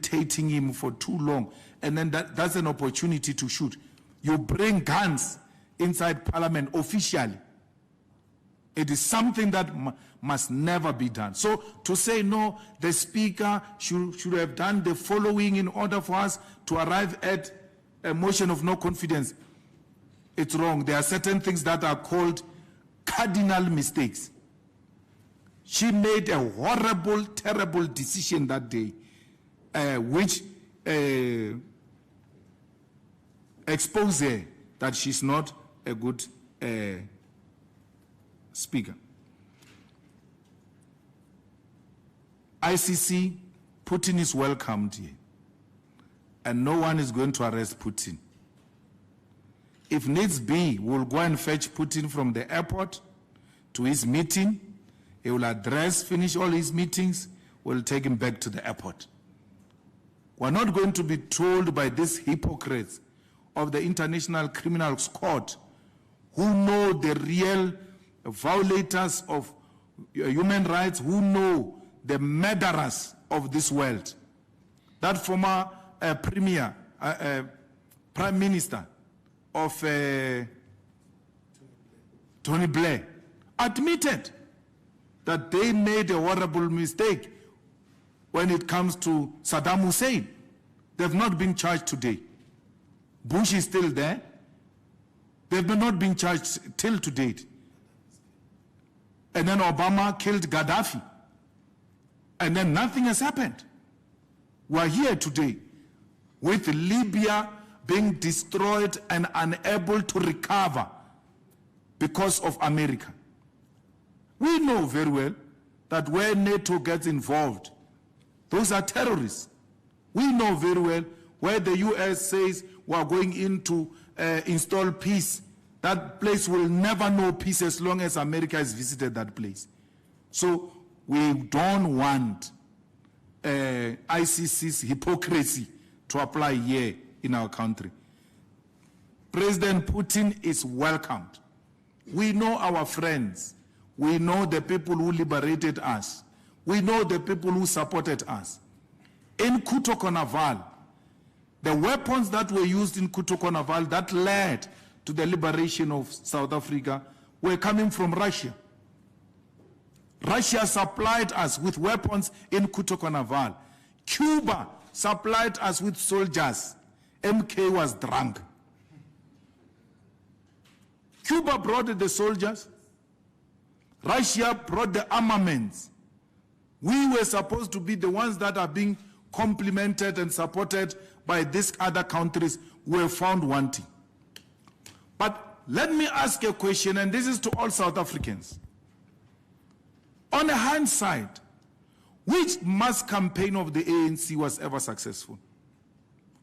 irritating him for too long, and then that's an opportunity to shoot. You bring guns inside Parliament officially. It is something that must never be done. So to say no, the Speaker should have done the following in order for us to arrive at a motion of no confidence, it's wrong. There are certain things that are called cardinal mistakes. She made a horrible, terrible decision that day, which exposed her that she's not a good Speaker. ICC, Putin is welcomed here, and no one is going to arrest Putin. If needs be, we'll go and fetch Putin from the airport to his meeting. He will finish all his meetings, we'll take him back to the airport. We're not going to be told by these hypocrites of the International Criminal Court who know the real violators of human rights, who know the murderers of this world. That former Prime Minister of Tony Blair admitted that they made a horrible mistake when it comes to Saddam Hussein. They've not been charged today. Bush is still there. They've not been charged till to date. And then Obama killed Gaddafi. And then nothing has happened. We're here today with Libya being destroyed and unable to recover because of America. We know very well that where NATO gets involved, those are terrorists. We know very well where the US says we're going in to install peace. That place will never know peace as long as America has visited that place. So we don't want ICC's hypocrisy to apply here in our country. President Putin is welcomed. We know our friends. We know the people who liberated us. We know the people who supported us. In Kutokonaval, the weapons that were used in Kutokonaval that led to the liberation of South Africa were coming from Russia. Russia supplied us with weapons in Kutokonaval. Cuba supplied us with soldiers. MK was drunk. Cuba brought the soldiers. Russia brought the armaments. We were supposed to be the ones that are being complimented and supported by these other countries who were found wanting. But let me ask a question, and this is to all South Africans. On a hindsight, which mass campaign of the ANC was ever successful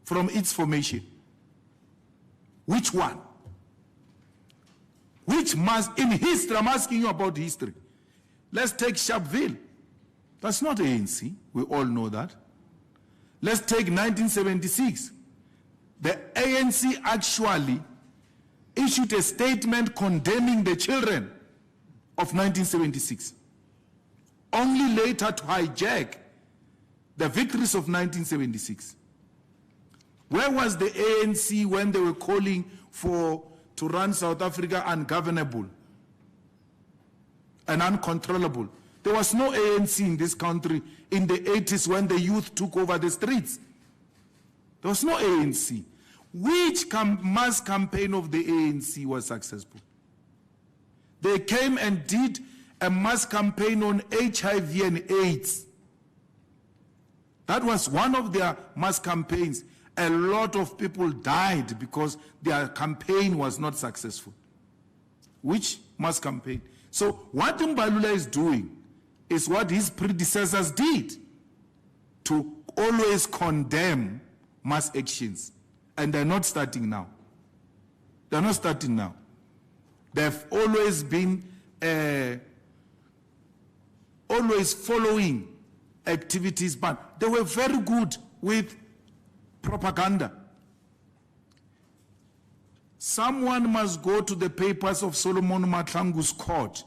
from its formation? Which one? Which mass in history? I'm asking you about history. Let's take Sharpeville. That's not ANC. We all know that. Let's take 1976. The ANC actually issued a statement condemning the children of 1976, only later to hijack the victories of 1976. Where was the ANC when they were calling to run South Africa ungovernable and uncontrollable? There was no ANC in this country in the 80s when the youth took over the streets. There was no ANC. Which mass campaign of the ANC was successful? They came and did a mass campaign on HIV and AIDS. That was one of their mass campaigns. A lot of people died because their campaign was not successful. Which mass campaign? So what Mbalula is doing is what his predecessors did, to always condemn mass actions. And they're not starting now. They're not starting now. They've always been always following activities, but they were very good with propaganda. Someone must go to the papers of Solomon Mahlangu's court